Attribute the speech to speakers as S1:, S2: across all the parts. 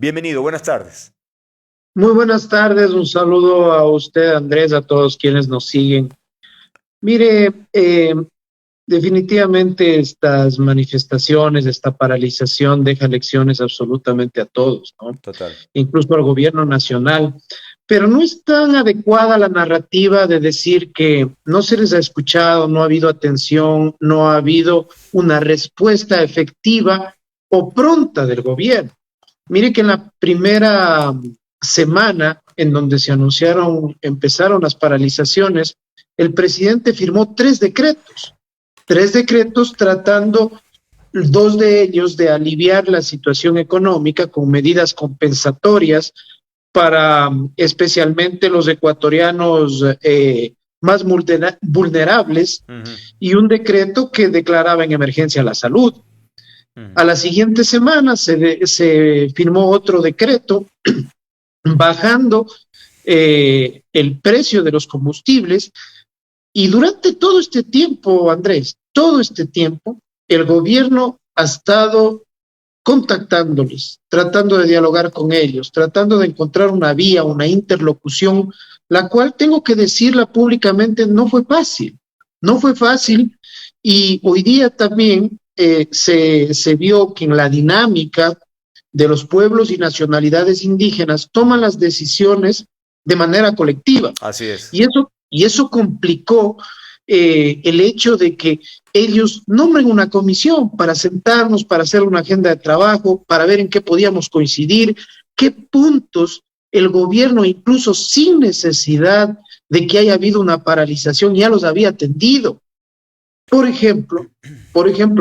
S1: Bienvenido, buenas tardes.
S2: Muy buenas tardes, un saludo a usted, Andrés, a todos quienes nos siguen. Mire, definitivamente estas manifestaciones, esta paralización deja lecciones absolutamente a todos, ¿no?
S1: Total.
S2: Incluso al gobierno nacional. Pero no es tan adecuada la narrativa de decir que no se les ha escuchado, no ha habido atención, no ha habido una respuesta efectiva o pronta del gobierno. Mire que en la primera semana en donde se anunciaron, empezaron las paralizaciones, el presidente firmó tres decretos tratando, dos de ellos de aliviar la situación económica con medidas compensatorias para especialmente los ecuatorianos más vulnerables
S1: Ujú,
S2: y un decreto que declaraba en emergencia la salud.
S1: ujú.
S2: A la siguiente semana se firmó otro decreto bajando el precio de los combustibles y durante todo este tiempo, Andrés, todo este tiempo, el gobierno ha estado contactándoles, tratando de dialogar con ellos, tratando de encontrar una vía, una interlocución, la cual tengo que decirla públicamente, no fue fácil y hoy día también se vio que en la dinámica de los pueblos y nacionalidades indígenas toman las decisiones de manera colectiva.
S1: Así es.
S2: Y eso complicó el hecho de que ellos nombren una comisión para sentarnos, para hacer una agenda de trabajo, para ver en qué podíamos coincidir, qué puntos el gobierno, incluso sin necesidad de que haya habido una paralización, ya los había atendido. Por ejemplo,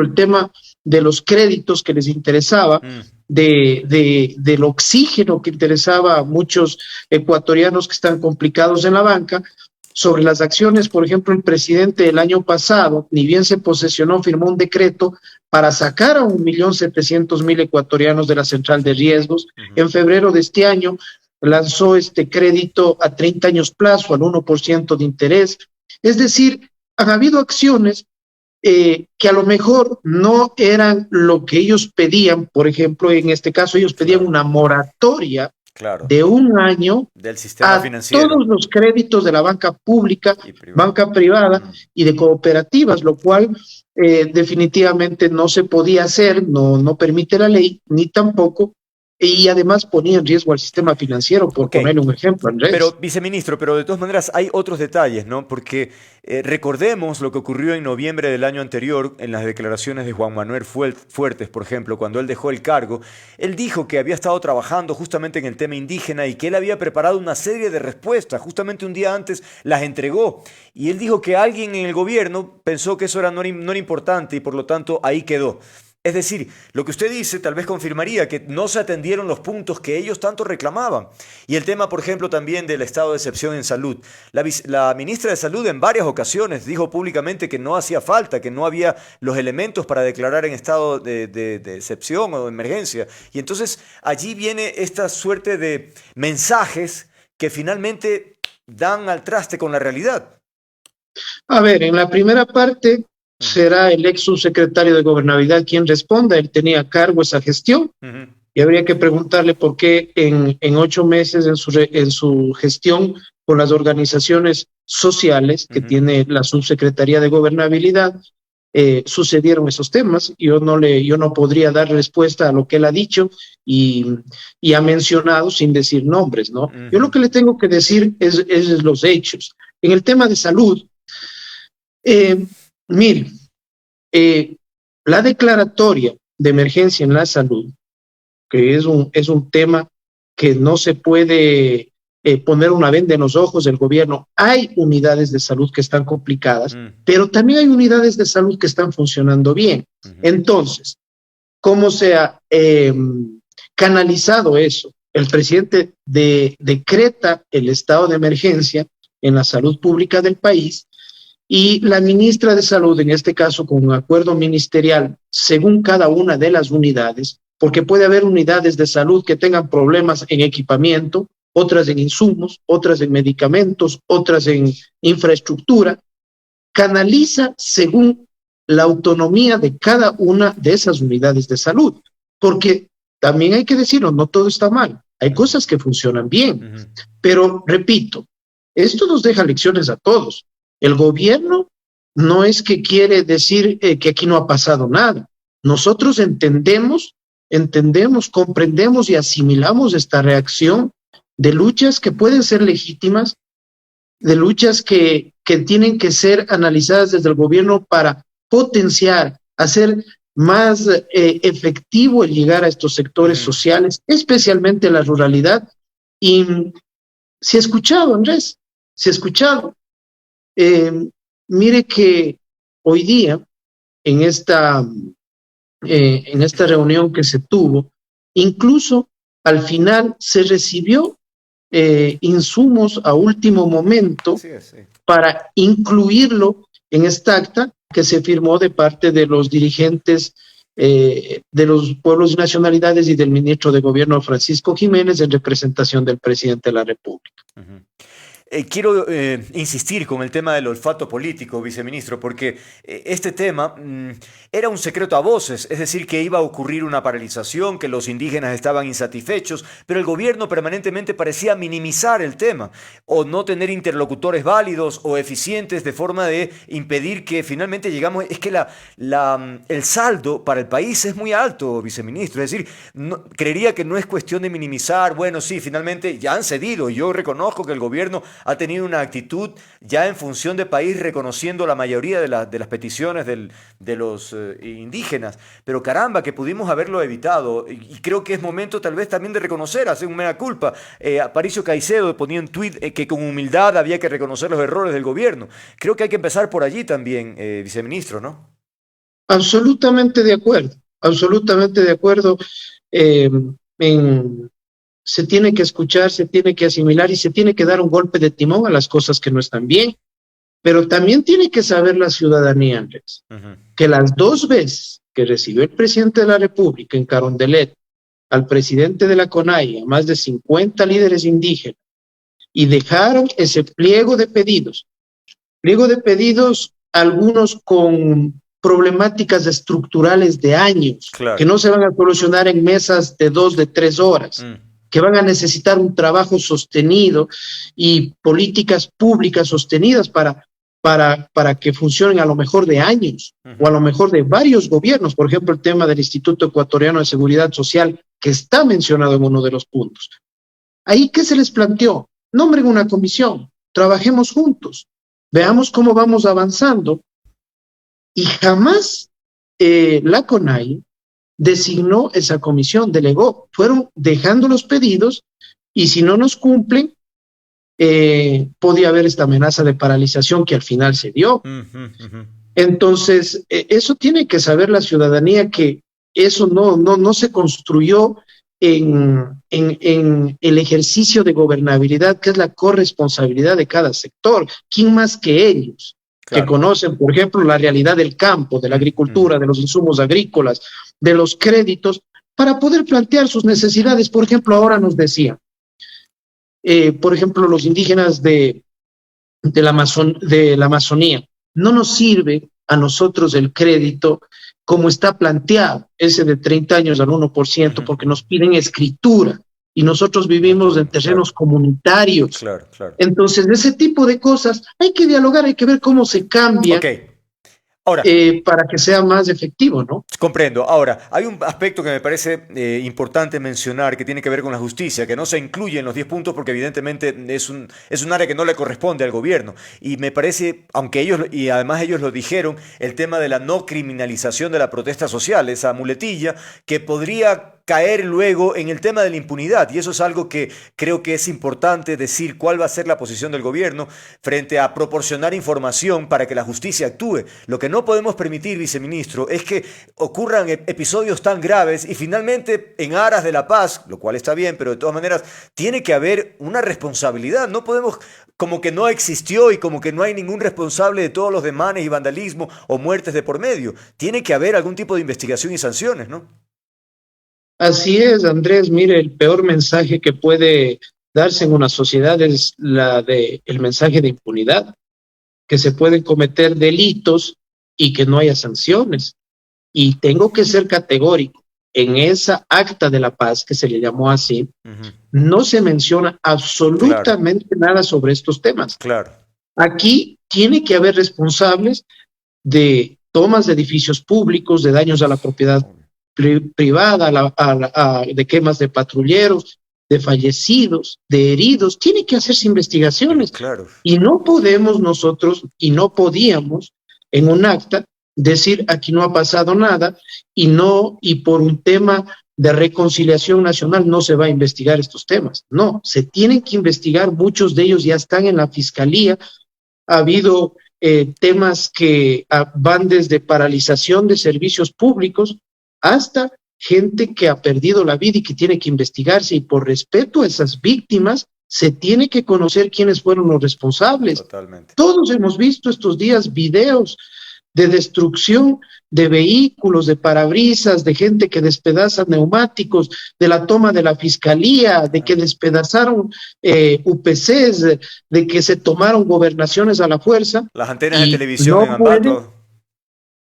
S2: el tema de los créditos que les interesaba,
S1: Mm,
S2: del oxígeno que interesaba a muchos ecuatorianos que están complicados en la banca. Sobre las acciones, por ejemplo, el presidente el año pasado, ni bien se posesionó, firmó un decreto para sacar a 1.700.000 ecuatorianos de la central de riesgos.
S1: ujú.
S2: En febrero de este año lanzó este crédito a 30 años plazo, al 1% de interés. Es decir, han habido acciones que a lo mejor no eran lo que ellos pedían. Por ejemplo, en este caso ellos pedían
S1: Claro,
S2: una moratoria
S1: claro.
S2: de un año
S1: Del sistema
S2: a
S1: financiero
S2: todos los créditos de la banca pública,
S1: y privado.
S2: banca privada
S1: Mm.
S2: y de cooperativas, lo cual definitivamente no se podía hacer, no permite la ley, ni tampoco, y además ponía en riesgo al sistema financiero, por
S1: Ok,
S2: ponerle un ejemplo,
S1: pero,
S2: Andrés.
S1: viceministro, pero de todas maneras hay otros detalles, ¿no? Porque recordemos lo que ocurrió en noviembre del año anterior en las declaraciones de Juan Manuel Fuertes, por ejemplo, cuando él dejó el cargo. Él dijo que había estado trabajando justamente en el tema indígena y que él había preparado una serie de respuestas, justamente un día antes las entregó. Y él dijo que alguien en el gobierno pensó que eso no era importante y por lo tanto ahí quedó. Es decir, lo que usted dice tal vez confirmaría que no se atendieron los puntos que ellos tanto reclamaban. Y el tema, por ejemplo, también del estado de excepción en salud. La ministra de Salud en varias ocasiones dijo públicamente que no hacía falta, que no había los elementos para declarar en estado de excepción o de emergencia. Y entonces allí viene esta suerte de mensajes que finalmente dan al traste con la realidad.
S2: A ver, en la primera parte
S1: Ujú,
S2: será el ex subsecretario de Gobernabilidad quien responda, él tenía a cargo esa gestión.
S1: ujú,
S2: Y habría que preguntarle por qué en 8 meses en su gestión con las organizaciones sociales que
S1: ujú.
S2: tiene la Subsecretaría de Gobernabilidad sucedieron esos temas. Yo no podría dar respuesta a lo que él ha dicho y ha mencionado sin decir nombres, ¿no? Yo lo
S1: Ujú.
S2: que le tengo que decir es los hechos. En el tema de salud, eh, mire, eh, la declaratoria de emergencia en la salud que es un tema que no se puede poner una venda en los ojos del gobierno. Hay unidades de salud que están complicadas,
S1: Mm,
S2: pero también hay unidades de salud que están funcionando bien.
S1: ujú.
S2: Entonces, ¿cómo se ha canalizado eso? El presidente decreta el estado de emergencia en la salud pública del país y la ministra de Salud, en este caso con un acuerdo ministerial, según cada una de las unidades, porque puede haber unidades de salud que tengan problemas en equipamiento, otras en insumos, otras en medicamentos, otras en infraestructura, canaliza según la autonomía de cada una de esas unidades de salud, porque también hay que decirlo, no todo está mal, hay cosas que funcionan bien, pero repito, esto nos deja lecciones a todos. El gobierno no es que quiere decir que aquí no ha pasado nada. Nosotros entendemos, comprendemos y asimilamos esta reacción de luchas que pueden ser legítimas, de luchas que tienen que ser analizadas desde el gobierno para potenciar, hacer más efectivo el llegar a estos sectores sociales, especialmente la ruralidad. Y si he escuchado, Andrés, si he escuchado, mire que hoy día, en esta reunión que se tuvo, incluso al final se recibió insumos a último momento
S1: Sí, sí.
S2: para incluirlo en esta acta que se firmó de parte de los dirigentes de los pueblos y nacionalidades y del ministro de Gobierno Francisco Jiménez en representación del presidente de la República.
S1: Quiero insistir con el tema del olfato político, viceministro, porque este tema era un secreto a voces, es decir, que iba a ocurrir una paralización, que los indígenas estaban insatisfechos, pero el gobierno permanentemente parecía minimizar el tema, o no tener interlocutores válidos o eficientes de forma de impedir que finalmente llegamos. Es que el saldo para el país es muy alto, viceministro, es decir, creería que no es cuestión de minimizar. Bueno, sí, finalmente ya han cedido, yo reconozco que el gobierno ha tenido una actitud ya en función de país, reconociendo la mayoría de las peticiones de los indígenas, pero caramba, que pudimos haberlo evitado, y creo que es momento tal vez también de reconocer, hacer un mea culpa. Aparicio Caicedo ponía un tuit que con humildad había que reconocer los errores del gobierno. Creo que hay que empezar por allí también, viceministro, ¿no?
S2: Absolutamente de acuerdo, absolutamente de acuerdo. Eh, en, Se tiene que escuchar, se tiene que asimilar y se tiene que dar un golpe de timón a las cosas que no están bien. Pero también tiene que saber la ciudadanía, Andrés, que las 2 veces que recibió el presidente de la República en Carondelet al presidente de la CONAIE, a más de 50 líderes indígenas, y dejaron ese pliego de pedidos, algunos con problemáticas estructurales de años,
S1: Claro.
S2: que no se van a solucionar en mesas de 2, de 3 horas, que van a necesitar un trabajo sostenido y políticas públicas sostenidas para que funcionen a lo mejor de años o a lo mejor de varios gobiernos. Por ejemplo, el tema del Instituto Ecuatoriano de Seguridad Social, que está mencionado en uno de los puntos. Ahí, ¿qué se les planteó? Nombren una comisión, trabajemos juntos, veamos cómo vamos avanzando, y jamás la CONAIE designó esa comisión, delegó, fueron dejando los pedidos, y si no nos cumplen, podía haber esta amenaza de paralización que al final se dio. Entonces, eso tiene que saber la ciudadanía, que eso no se construyó en el ejercicio de gobernabilidad, que es la corresponsabilidad de cada sector. ¿Quién más que ellos? Claro. Que conocen, por ejemplo, la realidad del campo, de la agricultura, de los insumos agrícolas, de los créditos, para poder plantear sus necesidades. Por ejemplo, ahora nos decían, por ejemplo, los indígenas de la Amazonía, no nos sirve a nosotros el crédito como está planteado, ese de 30 años al 1%, porque nos piden escritura y nosotros vivimos en terrenos comunitarios.
S1: Claro, claro.
S2: Entonces, de ese tipo de cosas hay que dialogar, hay que ver cómo se cambia.
S1: Okay. Ahora,
S2: para que sea más efectivo, ¿no?
S1: Comprendo. Ahora, hay un aspecto que me parece importante mencionar, que tiene que ver con la justicia, que no se incluye en los 10 puntos porque evidentemente es un área que no le corresponde al gobierno. Y me parece, aunque ellos, y además ellos lo dijeron, el tema de la no criminalización de la protesta social, esa muletilla, que podría caer luego en el tema de la impunidad, y eso es algo que creo que es importante decir, cuál va a ser la posición del gobierno frente a proporcionar información para que la justicia actúe. Lo que no podemos permitir, viceministro, es que ocurran episodios tan graves y finalmente en aras de la paz, lo cual está bien, pero de todas maneras tiene que haber una responsabilidad. No podemos como que no existió y como que no hay ningún responsable de todos los desmanes y vandalismo o muertes de por medio. Tiene que haber algún tipo de investigación y sanciones, ¿no?
S2: Así es, Andrés. Mire, el peor mensaje que puede darse en una sociedad es el mensaje de impunidad, que se pueden cometer delitos y que no haya sanciones. Y tengo que ser categórico. en esa acta de la paz, que se le llamó así,
S1: Ujú.
S2: no se menciona
S1: Claro,
S2: absolutamente nada sobre estos temas.
S1: claro.
S2: Aquí tiene que haber responsables de tomas de edificios públicos, de daños a la propiedad privada, de quemas de patrulleros, de fallecidos, de heridos. Tiene que hacerse
S1: Pero
S2: investigaciones.
S1: claro,
S2: Y no podemos nosotros, y no podíamos, en un acta, decir aquí no ha pasado nada y por un tema de reconciliación nacional no se va a investigar estos temas. No, se tienen que investigar, muchos de ellos ya están en la fiscalía. Ha habido temas que van desde paralización de servicios públicos hasta gente que ha perdido la vida y que tiene que investigarse, y por respeto a esas víctimas se tiene que conocer quiénes fueron los responsables.
S1: totalmente.
S2: Todos hemos visto estos días videos de destrucción de vehículos, de parabrisas, de gente que despedaza neumáticos, de la toma de la fiscalía, de que despedazaron UPCs, de que se tomaron gobernaciones a la fuerza,
S1: Las antenas de
S2: y
S1: televisión en
S2: no puede,
S1: Ambato.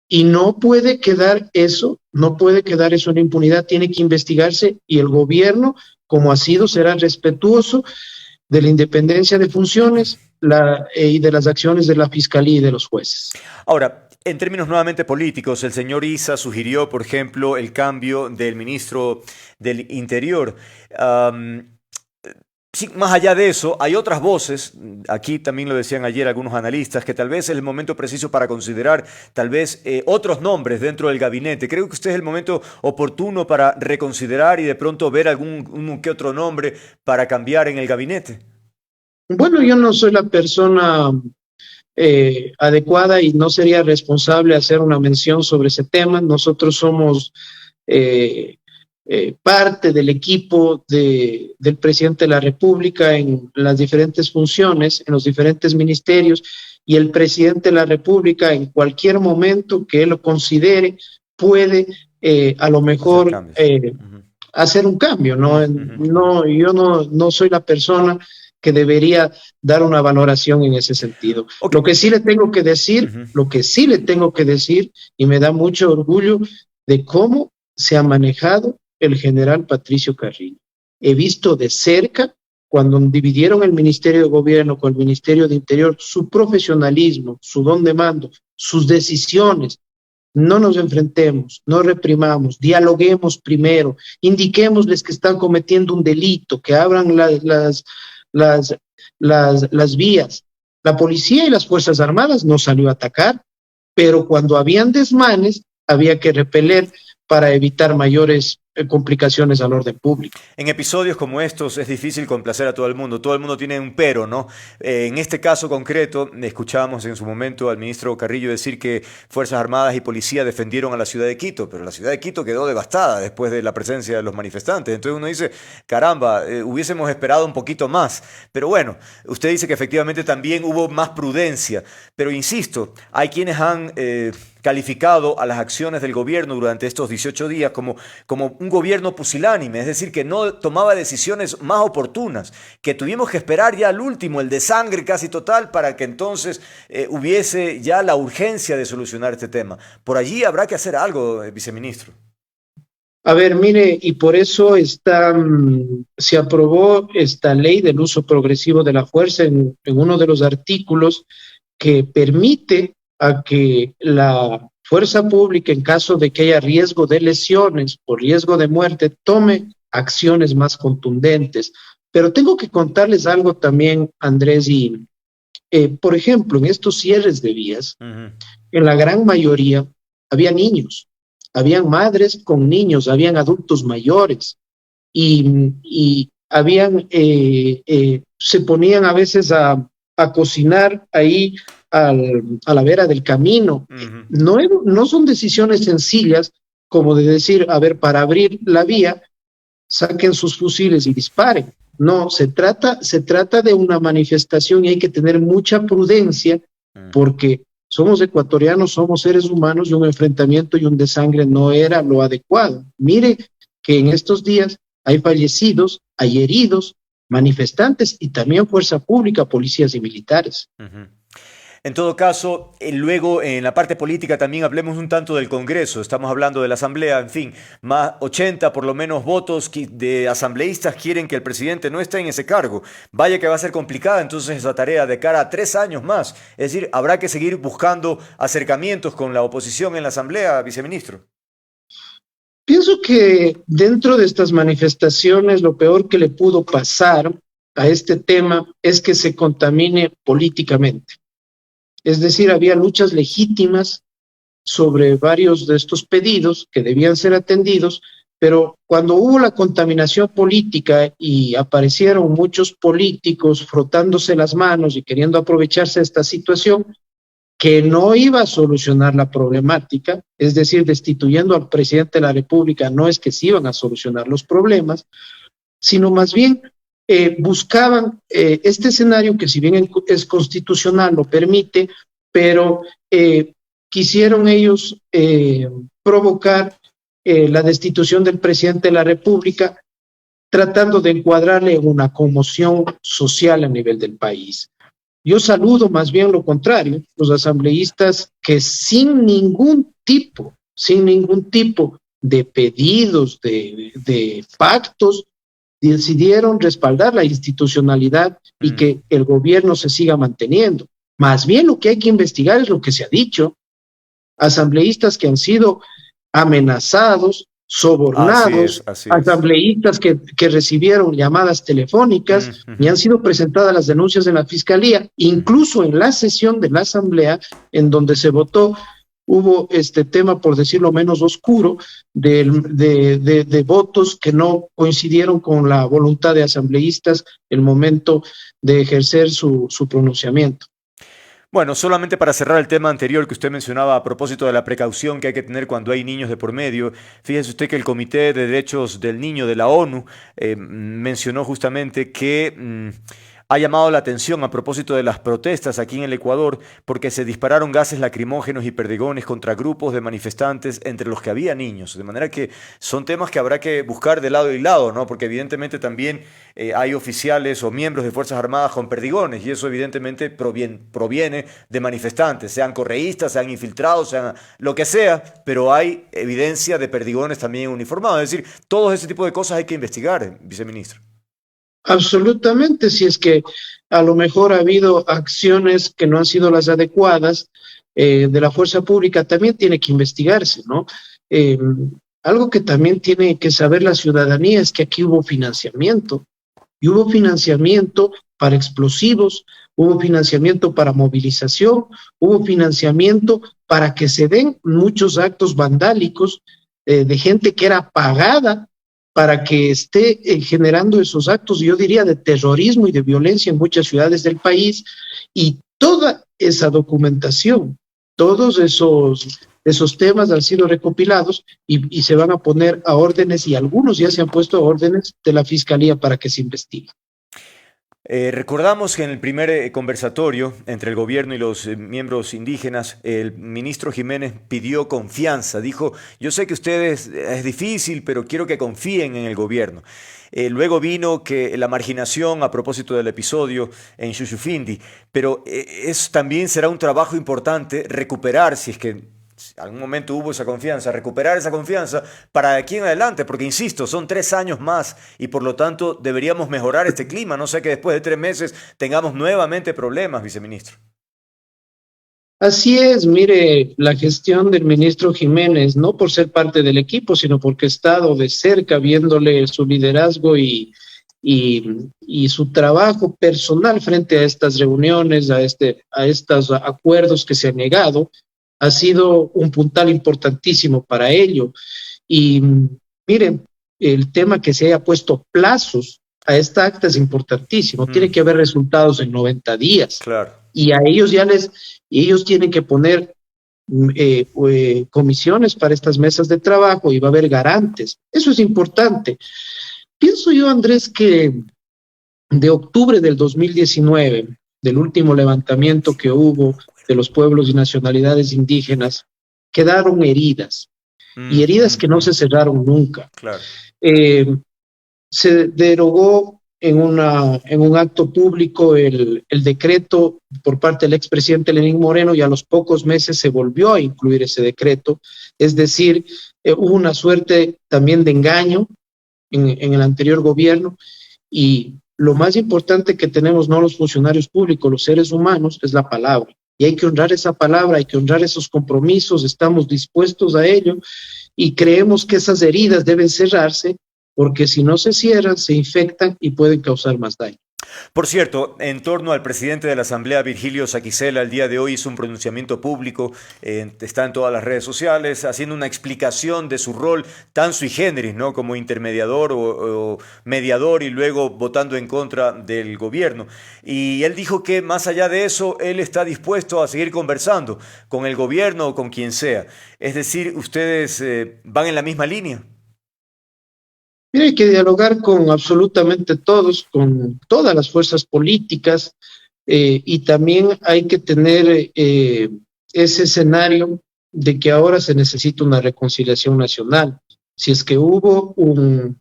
S2: y no puede quedar eso, no puede quedar eso en impunidad, tiene que investigarse, y el gobierno, como ha sido, será respetuoso de la independencia de funciones y de las acciones de la fiscalía y de los jueces.
S1: Ahora, en términos nuevamente políticos, el señor Issa sugirió, por ejemplo, el cambio del ministro del Interior. Am, sí, más allá de eso, hay otras voces, aquí también lo decían ayer algunos analistas, que tal vez es el momento preciso para considerar tal vez otros nombres dentro del gabinete. Creo que este es el momento oportuno para reconsiderar y de pronto ver algún uno que otro nombre para cambiar en el gabinete.
S2: Bueno, yo no soy la persona adecuada y no sería responsable hacer una mención sobre ese tema. Nosotros somos eh, parte del equipo del presidente de la República en las diferentes funciones, en los diferentes ministerios, y el presidente de la República en cualquier momento que él lo considere puede a lo
S1: Hacer
S2: mejor
S1: cambios. Ujú,
S2: hacer un cambio, ¿no?
S1: ujú, ujú.
S2: Yo no soy la persona que debería dar una valoración en ese sentido.
S1: Ok.
S2: Lo que sí le tengo que decir,
S1: Ujú.
S2: lo que sí le tengo que decir, y me da mucho orgullo de cómo se ha manejado el general Patricio Carrillo. He visto de cerca, cuando dividieron el Ministerio de Gobierno con el Ministerio de Interior, su profesionalismo, su don de mando, sus decisiones. No nos enfrentemos, no reprimamos, dialoguemos primero, indiquémosles que están cometiendo un delito, que abran las, las vías. La policía y las Fuerzas Armadas no salió a atacar, pero cuando habían desmanes había que repeler para evitar mayores complicaciones al orden público.
S1: En episodios como estos es difícil complacer a todo el mundo tiene un pero, ¿no? En este caso concreto, escuchábamos en su momento al ministro Carrillo decir que Fuerzas Armadas y Policía defendieron a la ciudad de Quito, pero la ciudad de Quito quedó devastada después de la presencia de los manifestantes. Entonces uno dice, caramba, hubiésemos esperado un poquito más. Pero bueno, usted dice que efectivamente también hubo más prudencia, pero insisto, hay quienes han calificado a las acciones del gobierno durante estos 18 días como un gobierno pusilánime, es decir, que no tomaba decisiones más oportunas, que tuvimos que esperar ya al último, el desangre casi total, para que entonces hubiese ya la urgencia de solucionar este tema. Por allí habrá que hacer algo, viceministro.
S2: A ver, mire, y por eso se aprobó esta ley del uso progresivo de la fuerza en uno de los artículos que permite a que la fuerza pública, en caso de que haya riesgo de lesiones o riesgo de muerte, tome acciones más contundentes. Pero tengo que contarles algo también, Andrés, y por ejemplo, en estos cierres de vías,
S1: Uh -huh.
S2: en la gran mayoría había niños, habían madres con niños, habían adultos mayores, y habían, se ponían a veces a cocinar ahí a la vera del camino.
S1: Uh -huh.
S2: No son decisiones sencillas como de decir, a ver, para abrir la vía, saquen sus fusiles y disparen. No, se trata de una manifestación y hay que tener mucha prudencia porque somos ecuatorianos, somos seres humanos y un enfrentamiento y un desangre no era lo adecuado. Mire que en estos días hay fallecidos, hay heridos, manifestantes y también fuerza pública, policías y militares.
S1: Uh -huh. En todo caso, luego en la parte política también hablemos un tanto del Congreso. Estamos hablando de la Asamblea, en fin, más 80 por lo menos votos de asambleístas quieren que el presidente no esté en ese cargo. Vaya que va a ser complicada entonces esa tarea de cara a 3 años más. Es decir, habrá que seguir buscando acercamientos con la oposición en la Asamblea, viceministro.
S2: Pienso que dentro de estas manifestaciones lo peor que le pudo pasar a este tema es que se contamine políticamente. Es decir, había luchas legítimas sobre varios de estos pedidos que debían ser atendidos, pero cuando hubo la contaminación política y aparecieron muchos políticos frotándose las manos y queriendo aprovecharse de esta situación, que no iba a solucionar la problemática, es decir, destituyendo al presidente de la República, no es que se iban a solucionar los problemas, sino más bien buscaban este escenario que si bien es constitucional, lo permite, pero quisieron ellos provocar la destitución del presidente de la República, tratando de encuadrarle en una conmoción social a nivel del país. Yo saludo más bien lo contrario, los asambleístas que sin ningún tipo de pedidos, de pactos, decidieron respaldar la institucionalidad y que el gobierno se siga manteniendo. Más bien lo que hay que investigar es lo que se ha dicho, asambleístas que han sido amenazados, sobornados,
S1: así es.
S2: asambleístas que recibieron llamadas telefónicas y han sido presentadas las denuncias en la fiscalía, incluso en la sesión de la asamblea en donde se votó, hubo este tema, por decirlo menos oscuro, de votos que no coincidieron con la voluntad de asambleístas en el momento de ejercer su pronunciamiento.
S1: Bueno, solamente para cerrar el tema anterior que usted mencionaba a propósito de la precaución que hay que tener cuando hay niños de por medio, fíjese usted que el Comité de Derechos del Niño de la ONU mencionó justamente que ha llamado la atención a propósito de las protestas aquí en el Ecuador porque se dispararon gases lacrimógenos y perdigones contra grupos de manifestantes entre los que había niños. De manera que son temas que habrá que buscar de lado y lado, ¿no? Porque evidentemente también hay oficiales o miembros de Fuerzas Armadas con perdigones y eso evidentemente proviene de manifestantes, sean correístas, sean infiltrados, sean lo que sea, pero hay evidencia de perdigones también uniformados. Es decir, todo ese tipo de cosas hay que investigar, viceministro.
S2: Absolutamente, si es que a lo mejor ha habido acciones que no han sido las adecuadas de la fuerza pública, también tiene que investigarse, ¿no? Algo que también tiene que saber la ciudadanía es que aquí hubo financiamiento, y hubo financiamiento para explosivos, hubo financiamiento para movilización, hubo financiamiento para que se den muchos actos vandálicos de gente que era pagada para que esté generando esos actos, yo diría, de terrorismo y de violencia en muchas ciudades del país, y toda esa documentación, todos esos temas han sido recopilados y se van a poner a órdenes, y algunos ya se han puesto a órdenes de la Fiscalía para que se investigue.
S1: Recordamos que en el primer conversatorio entre el gobierno y los miembros indígenas, el ministro Jiménez pidió confianza. Dijo, yo sé que ustedes es difícil, pero quiero que confíen en el gobierno. Luego vino que la marginación a propósito del episodio en Shushufindi, pero también será un trabajo importante recuperar, si es que algún momento hubo esa confianza, recuperar esa confianza para de aquí en adelante, porque insisto, son 3 años más y por lo tanto deberíamos mejorar este clima, no sé que después de 3 meses tengamos nuevamente problemas, viceministro.
S2: Así es, mire, la gestión del ministro Jiménez, no por ser parte del equipo, sino porque he estado de cerca viéndole su liderazgo y su trabajo personal frente a estas reuniones, a estos acuerdos que se han negado, ha sido un puntal importantísimo para ello. Y miren, el tema que se haya puesto plazos a esta acta es importantísimo. Tiene que haber resultados en 90 días.
S1: Claro.
S2: Y a ellos ellos tienen que poner comisiones para estas mesas de trabajo y va a haber garantes. Eso es importante. Pienso yo, Andrés, que de octubre del 2019, del último levantamiento que hubo de los pueblos y nacionalidades indígenas, quedaron heridas, y heridas que no se cerraron nunca.
S1: Claro.
S2: Se derogó en un acto público el decreto por parte del expresidente Lenín Moreno y a los pocos meses se volvió a incluir ese decreto. Es decir, hubo una suerte también de engaño en el anterior gobierno y lo más importante que tenemos, no los funcionarios públicos, los seres humanos, es la palabra. Y hay que honrar esa palabra, hay que honrar esos compromisos, estamos dispuestos a ello y creemos que esas heridas deben cerrarse porque si no se cierran, se infectan y pueden causar más daño.
S1: Por cierto, en torno al presidente de la Asamblea, Virgilio Saquicela, el día de hoy hizo un pronunciamiento público, está en todas las redes sociales, haciendo una explicación de su rol tan sui generis, ¿no? Como intermediador o mediador y luego votando en contra del gobierno. Y él dijo que más allá de eso, él está dispuesto a seguir conversando con el gobierno o con quien sea. Es decir, ustedes van en la misma línea.
S2: Mira, hay que dialogar con absolutamente todos, con todas las fuerzas políticas, y también hay que tener ese escenario de que ahora se necesita una reconciliación nacional. Si es que hubo un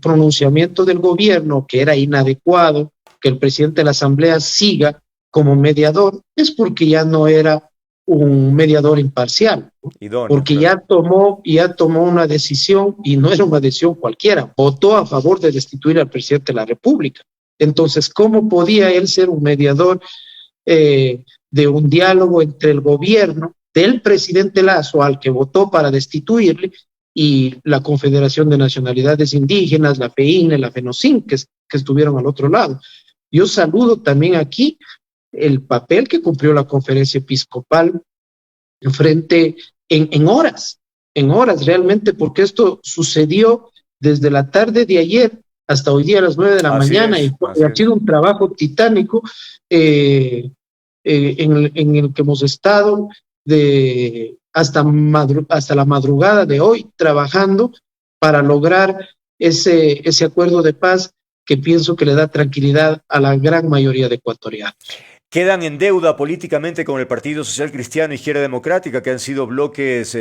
S2: pronunciamiento del gobierno que era inadecuado, que el presidente de la Asamblea siga como mediador, es porque ya no era un mediador imparcial, ¿no?
S1: Idóneo,
S2: Porque
S1: claro.
S2: ya tomó una decisión y no era una decisión cualquiera, votó a favor de destituir al presidente de la República. Entonces, ¿cómo podía él ser un mediador de un diálogo entre el gobierno del presidente Lazo, al que votó para destituirle, y la Confederación de Nacionalidades Indígenas, la FEINE, la FENOCIN, que estuvieron al otro lado? Yo saludo también aquí el papel que cumplió la conferencia episcopal frente en horas realmente, porque esto sucedió desde la tarde de ayer hasta hoy día a las 9 de la mañana y
S1: Así
S2: ha
S1: es.
S2: sido un trabajo titánico en el que hemos estado hasta la madrugada de hoy trabajando para lograr ese acuerdo de paz que pienso que le da tranquilidad a la gran mayoría de ecuatorianos.
S1: Quedan en deuda políticamente con el Partido Social Cristiano e Izquierda Democrática, que han sido bloques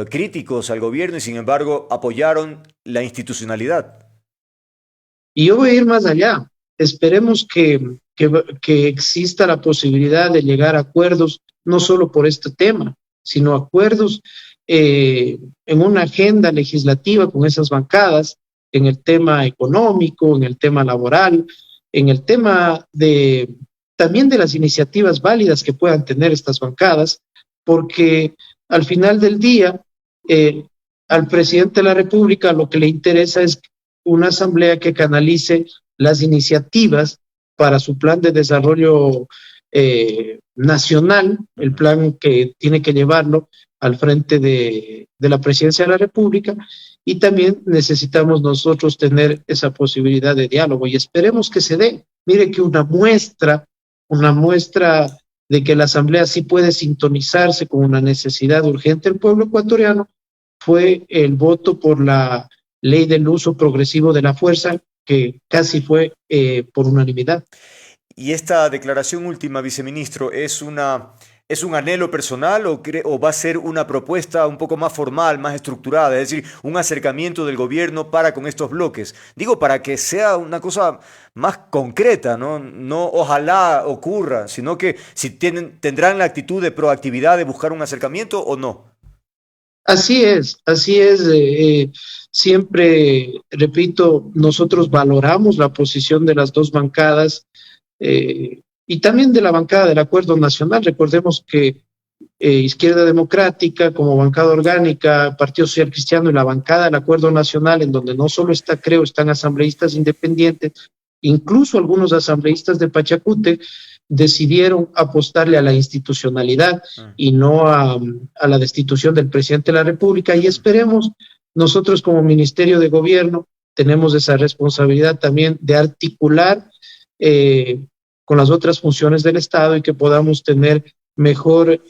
S1: críticos al gobierno y sin embargo apoyaron la institucionalidad.
S2: Y yo voy a ir más allá. Esperemos que exista la posibilidad de llegar a acuerdos, no solo por este tema, sino acuerdos en una agenda legislativa con esas bancadas, en el tema económico, en el tema laboral, en el tema también de las iniciativas válidas que puedan tener estas bancadas, porque al final del día, al presidente de la República lo que le interesa es una asamblea que canalice las iniciativas para su plan de desarrollo nacional, el plan que tiene que llevarlo al frente de la presidencia de la República, y también necesitamos nosotros tener esa posibilidad de diálogo y esperemos que se dé. Mire que una muestra de que la asamblea sí puede sintonizarse con una necesidad urgente del pueblo ecuatoriano fue el voto por la ley del uso progresivo de la fuerza, que casi fue por unanimidad.
S1: ¿Y esta declaración última, viceministro, es un anhelo personal o va a ser una propuesta un poco más formal, más estructurada, es decir, un acercamiento del gobierno para con estos bloques? Digo, para que sea una cosa más concreta, ¿no? No ojalá ocurra, sino que si tendrán la actitud de proactividad de buscar un acercamiento o no.
S2: Así es. Siempre, repito, nosotros valoramos la posición de las dos bancadas y también de la bancada del Acuerdo Nacional. Recordemos que Izquierda Democrática, como bancada orgánica, Partido Social Cristiano y la bancada del Acuerdo Nacional, en donde no solo está, creo, están asambleístas independientes, incluso algunos asambleístas de Pachacute, decidieron apostarle a la institucionalidad y no a la destitución del presidente de la República. Y esperemos, nosotros como Ministerio de Gobierno tenemos esa responsabilidad también de articular con las otras funciones del Estado y que podamos tener mejor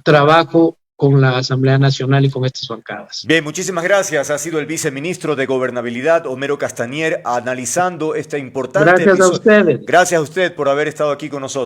S2: trabajo con la Asamblea Nacional y con estas bancadas.
S1: Bien, muchísimas gracias. Ha sido el viceministro de Gobernabilidad, Homero Castañer, analizando este importante
S2: Gracias a
S1: episodio.
S2: ustedes.
S1: Gracias a usted por haber estado aquí con nosotros.